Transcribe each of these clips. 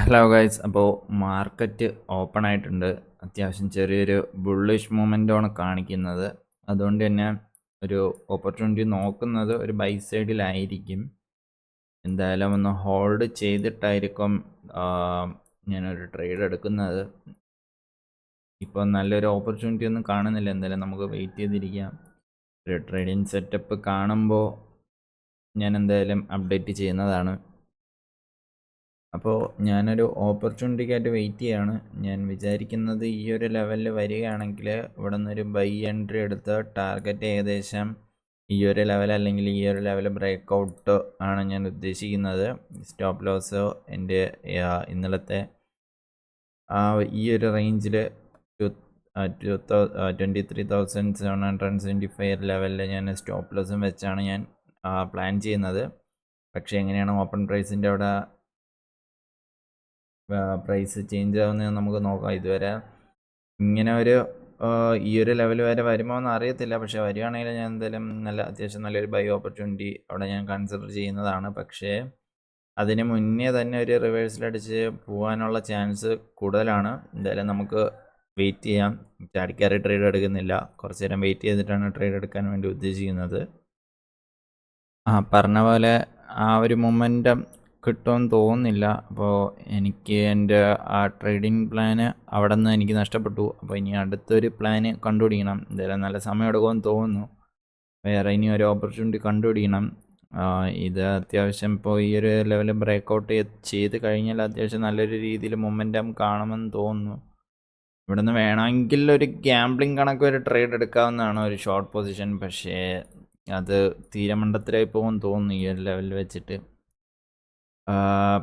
Hello guys, അപ്പോൾ market open ആയിട്ടുണ്ട്. അത്യാവശ്യം ചെറിയൊരു ബുള്ളിഷ് മൂവ്മെൻ്റാണ് കാണിക്കുന്നത്. അതുകൊണ്ട് തന്നെ ഒരു ഓപ്പർച്യൂണിറ്റി നോക്കുന്നത് ഒരു ബൈ സൈഡിലായിരിക്കും. എന്തായാലും ഒന്ന് ഹോൾഡ് ചെയ്തിട്ടായിരിക്കും ഞാനൊരു ട്രേഡ് എടുക്കുന്നത്. ഇപ്പോൾ നല്ലൊരു ഓപ്പർച്യൂണിറ്റി ഒന്നും കാണുന്നില്ല. എന്തായാലും നമുക്ക് വെയിറ്റ് ചെയ്തിരിക്കാം. ഒരു ട്രേഡിങ് സെറ്റപ്പ് കാണുമ്പോൾ ഞാൻ എന്തായാലും അപ്ഡേറ്റ് ചെയ്യുന്നതാണ്. അപ്പോൾ ഞാനൊരു ഓപ്പർച്യൂണിറ്റിക്കായിട്ട് വെയിറ്റ് ചെയ്യാണ്. ഞാൻ വിചാരിക്കുന്നത് ഈ ഒരു ലെവലിൽ വരികയാണെങ്കിൽ ഇവിടെ നിന്നൊരു ബൈ എൻട്രി എടുത്ത് ടാർഗറ്റ് ഏകദേശം ഈ ഒരു ലെവൽ അല്ലെങ്കിൽ ഈ ഒരു ലെവൽ ബ്രേക്കൗട്ട് ആണ് ഞാൻ ഉദ്ദേശിക്കുന്നത്. സ്റ്റോപ്പ് ലോസ് എൻ്റെ ഇന്നലത്തെ ഈ ഒരു റേഞ്ചിൽ 23,775 ലെവലിൽ ഞാൻ സ്റ്റോപ്പ് ലോസും വെച്ചാണ് ഞാൻ പ്ലാൻ ചെയ്യുന്നത്. പക്ഷേ എങ്ങനെയാണ് ഓപ്പൺ പ്രൈസിൻ്റെ അവിടെ പ്രൈസ് ചേഞ്ച് ആവുന്നത് നമുക്ക് നോക്കാം. ഇതുവരെ ഇങ്ങനെ ഈ ഒരു ലെവൽ വരെ വരുമോ എന്ന് അറിയത്തില്ല. പക്ഷേ വരികയാണെങ്കിൽ ഞാൻ എന്തായാലും അത്യാവശ്യം നല്ലൊരു ബൈ ഓപ്പർച്യൂണിറ്റി അവിടെ ഞാൻ കൺസിഡർ ചെയ്യുന്നതാണ്. പക്ഷേ അതിന് മുന്നേ തന്നെ ഒരു റിവേഴ്സിലടിച്ച് പോകാനുള്ള ചാൻസ് കൂടുതലാണ്. എന്തായാലും നമുക്ക് വെയിറ്റ് ചെയ്യാം. ചാടിക്കയറി ട്രേഡ് എടുക്കുന്നില്ല. കുറച്ച് നേരം വെയിറ്റ് ചെയ്തിട്ടാണ് ട്രേഡ് എടുക്കാൻ വേണ്ടി ഉദ്ദേശിക്കുന്നത്. പറഞ്ഞ പോലെ ആ ഒരു മൊമെൻറ്റം കിട്ടുമെന്ന് തോന്നുന്നില്ല. അപ്പോൾ എനിക്ക് എൻ്റെ ആ ട്രേഡിംഗ് പ്ലാന് അവിടെ നിന്ന് എനിക്ക് നഷ്ടപ്പെട്ടു. അപ്പോൾ ഇനി അടുത്തൊരു പ്ലാന് കണ്ടുപിടിക്കണം. എന്തായാലും നല്ല സമയം എടുക്കുമെന്ന് തോന്നുന്നു. വേറെ ഇനി ഒരു ഓപ്പർച്യൂണിറ്റി കണ്ടുപിടിക്കണം. ഇത് അത്യാവശ്യം ഇപ്പോൾ ഈ ഒരു ലെവൽ ബ്രേക്കൗട്ട് ചെയ്ത് കഴിഞ്ഞാൽ അത്യാവശ്യം നല്ലൊരു രീതിയിൽ മൊമെൻറ്റം കാണുമെന്ന് തോന്നുന്നു. ഇവിടെ നിന്ന് വേണമെങ്കിൽ ഒരു ഗ്യാംബ്ലിംഗ് കണക്ക് ഒരു ട്രേഡ് എടുക്കാവുന്നതാണ്, ഒരു ഷോർട്ട് പൊസിഷൻ. പക്ഷേ അത് തീരെ മണ്ടത്തിലായി പോകുമെന്ന് തോന്നുന്നു ഈ ഒരു ലെവലിൽ വെച്ചിട്ട്.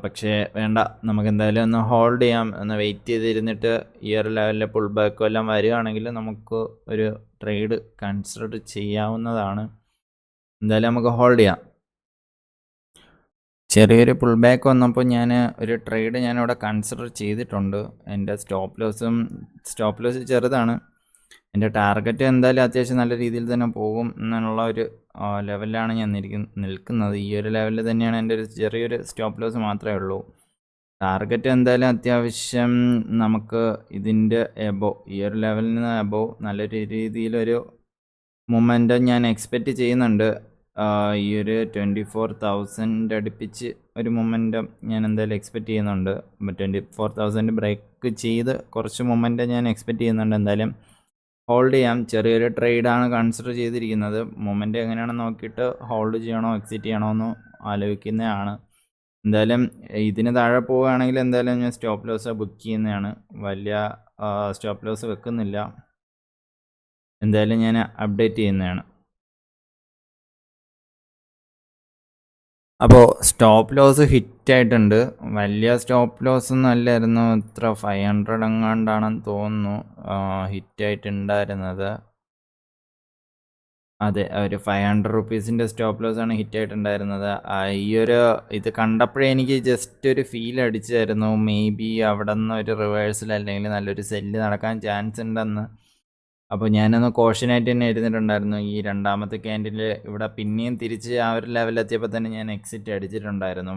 പക്ഷേ വേണ്ട, നമുക്ക് എന്തായാലും ഒന്ന് ഹോൾഡ് ചെയ്യാം. ഒന്ന് വെയിറ്റ് ചെയ്തിരുന്നിട്ട് ഈ ഒരു ലെവലിലെ പുൾ ബാക്കും എല്ലാം വരികയാണെങ്കിൽ നമുക്ക് ഒരു ട്രേഡ് കൺസിഡർ ചെയ്യാവുന്നതാണ്. എന്തായാലും നമുക്ക് ഹോൾഡ് ചെയ്യാം. ചെറിയൊരു പുൾ ബാക്ക് വന്നപ്പോൾ ഞാൻ ഒരു ട്രേഡ് ഞാനിവിടെ കൺസിഡർ ചെയ്തിട്ടുണ്ട്. എൻ്റെ സ്റ്റോപ്പ് ലോസ് ചെറുതാണ്. എൻ്റെ ടാർഗറ്റ് എന്തായാലും അത്യാവശ്യം നല്ല രീതിയിൽ തന്നെ പോകും എന്നുള്ള ഒരു ലെവലിലാണ് ഞാൻ നിൽക്കുന്നത്. ഈ ഒരു ലെവലിൽ തന്നെയാണ് എൻ്റെ ഒരു ചെറിയൊരു സ്റ്റോപ്പ് ലോസ് മാത്രമേ ഉള്ളൂ. ടാർഗറ്റ് എന്തായാലും അത്യാവശ്യം നമുക്ക് ഇതിൻ്റെ ഈ ഒരു ലെവലിൽ നിന്ന് നല്ലൊരു രീതിയിലൊരു മൊമെൻറ്റം ഞാൻ എക്സ്പെക്റ്റ് ചെയ്യുന്നുണ്ട്. ഈ ഒരു 24,000 അടുപ്പിച്ച് ഒരു മൊമെൻറ്റം ഞാൻ എന്തായാലും എക്സ്പെക്റ്റ് ചെയ്യുന്നുണ്ട്. 24,000 ബ്രേക്ക് ചെയ്ത് കുറച്ച് മൊമെൻറ്റം ഞാൻ എക്സ്പെക്റ്റ് ചെയ്യുന്നുണ്ട്. എന്തായാലും ഹോൾഡ് ചെയ്യാം. ചെറിയൊരു ട്രേഡാണ് കൺസിഡർ ചെയ്തിരിക്കുന്നത്. മൊമെൻ്റ് എങ്ങനെയാണെന്ന് നോക്കിയിട്ട് ഹോൾഡ് ചെയ്യണോ എക്സിറ്റ് ചെയ്യണോ എന്ന് ആലോചിക്കുന്നതാണ്. എന്തായാലും ഇതിന് താഴെ പോവുകയാണെങ്കിൽ എന്തായാലും ഞാൻ സ്റ്റോപ്പ് ലോസ് ബുക്ക് ചെയ്യുന്നതാണ്. വലിയ സ്റ്റോപ്പ് ലോസ് വെക്കുന്നില്ല. എന്തായാലും ഞാൻ അപ്ഡേറ്റ് ചെയ്യുന്നതാണ്. അപ്പോൾ സ്റ്റോപ്പ് ലോസ് ഹിറ്റായിട്ടുണ്ട്. വലിയ സ്റ്റോപ്പ് ലോസ് ഒന്നും അല്ലായിരുന്നു. ഇത്ര 500 എങ്ങാണ്ടാണെന്ന് തോന്നുന്നു ഹിറ്റായിട്ടുണ്ടായിരുന്നത്. അതെ, ഒരു 500 റുപ്പീസിൻ്റെ സ്റ്റോപ്പ് ലോസാണ് ഹിറ്റായിട്ടുണ്ടായിരുന്നത്. ഈ ഒരു ഇത് കണ്ടപ്പോഴേ എനിക്ക് ജസ്റ്റ് ഒരു ഫീൽ അടിച്ചായിരുന്നു. മേ ബി അവിടെ നിന്ന് ഒരു റിവേഴ്സൽ അല്ലെങ്കിൽ നല്ലൊരു സെല്ല് നടക്കാൻ ചാൻസ് ഉണ്ടെന്ന്. അപ്പോൾ ഞാനൊന്ന് കോഷനായിട്ട് തന്നെ ഇരുന്നിട്ടുണ്ടായിരുന്നു. ഈ രണ്ടാമത്തെ ക്യാൻഡിൽ ഇവിടെ പിന്നെയും തിരിച്ച് ആ ഒരു ലെവലെത്തിയപ്പോൾ തന്നെ ഞാൻ എക്സിറ്റ് അടിച്ചിട്ടുണ്ടായിരുന്നു.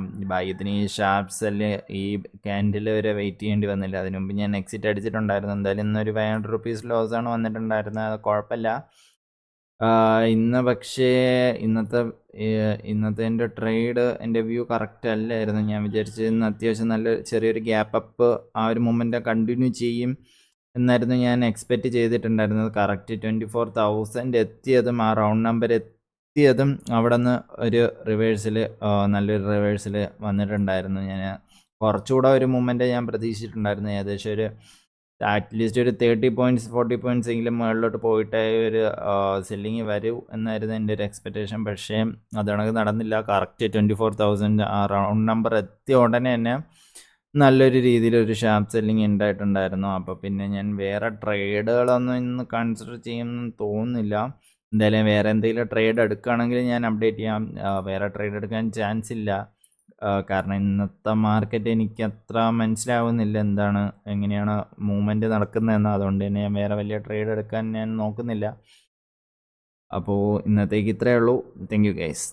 ഇതിന് ഈ ഷാർപ്പ് സെല്ല് ഈ ക്യാൻഡിൽ വരെ വെയിറ്റ് ചെയ്യേണ്ടി വന്നില്ല. അതിന് മുമ്പ് ഞാൻ എക്സിറ്റ് അടിച്ചിട്ടുണ്ടായിരുന്നു. എന്തായാലും ഇന്നൊരു 500 റുപ്പീസ് ലോസാണ് വന്നിട്ടുണ്ടായിരുന്നത്. അത് കുഴപ്പമില്ല. ഇന്ന് പക്ഷേ ഇന്നത്തെ എൻ്റെ ട്രേഡ് എൻ്റെ വ്യൂ കറക്റ്റ് അല്ലായിരുന്നു. ഞാൻ വിചാരിച്ചത് ഇന്ന് അത്യാവശ്യം നല്ല ചെറിയൊരു ഗ്യാപ്പ് അപ്പ് ആ ഒരു മൊമെൻറ്റ് കണ്ടിന്യൂ ചെയ്യും എന്നായിരുന്നു ഞാൻ എക്സ്പെക്റ്റ് ചെയ്തിട്ടുണ്ടായിരുന്നത്. കറക്റ്റ് 24,000 എത്തിയതും ആ റൗണ്ട് നമ്പർ എത്തിയതും അവിടെ നിന്ന് ഒരു റിവേഴ്സിൽ നല്ലൊരു റിവേഴ്സിൽ വന്നിട്ടുണ്ടായിരുന്നു. ഞാൻ കുറച്ചുകൂടെ ഒരു മൂവ്മെൻറ്റ് ഞാൻ പ്രതീക്ഷിച്ചിട്ടുണ്ടായിരുന്നു. ഏകദേശം ഒരു അറ്റ്ലീസ്റ്റ് ഒരു 30 പോയിൻറ്റ്സ് 40 പോയിൻറ്റ്സ് എങ്കിലും മുകളിലോട്ട് പോയിട്ട് ഒരു സെല്ലിങ് വരൂ എന്നായിരുന്നു എൻ്റെ ഒരു എക്സ്പെക്റ്റേഷൻ. പക്ഷേ അതണക്ക് നടന്നില്ല. കറക്റ്റ് 24,000 ആ റൗണ്ട് നമ്പർ എത്തിയ ഉടനെ തന്നെ നല്ലൊരു രീതിയിലൊരു ഷാർപ്പ് സെല്ലിങ് ഉണ്ടായിട്ടുണ്ടായിരുന്നു. അപ്പോൾ പിന്നെ ഞാൻ വേറെ ട്രേഡുകളൊന്നും ഇന്ന് കൺസിഡർ ചെയ്യുമെന്ന് തോന്നുന്നില്ല. എന്തായാലും വേറെ എന്തെങ്കിലും ട്രേഡ് എടുക്കുകയാണെങ്കിൽ ഞാൻ അപ്ഡേറ്റ് ചെയ്യാം. വേറെ ട്രേഡ് എടുക്കാൻ ചാൻസ് ഇല്ല. കാരണം ഇന്നത്തെ മാർക്കറ്റ് എനിക്ക് അത്ര മനസ്സിലാവുന്നില്ല എങ്ങനെയാണ് മൂവ്മെൻറ്റ് നടക്കുന്നതെന്ന്. അതുകൊണ്ട് തന്നെ ഞാൻ വേറെ വലിയ ട്രേഡ് എടുക്കാൻ ഞാൻ നോക്കുന്നില്ല. അപ്പോൾ ഇന്നത്തേക്ക് ഇത്രയേ ഉള്ളൂ. Thank you guys.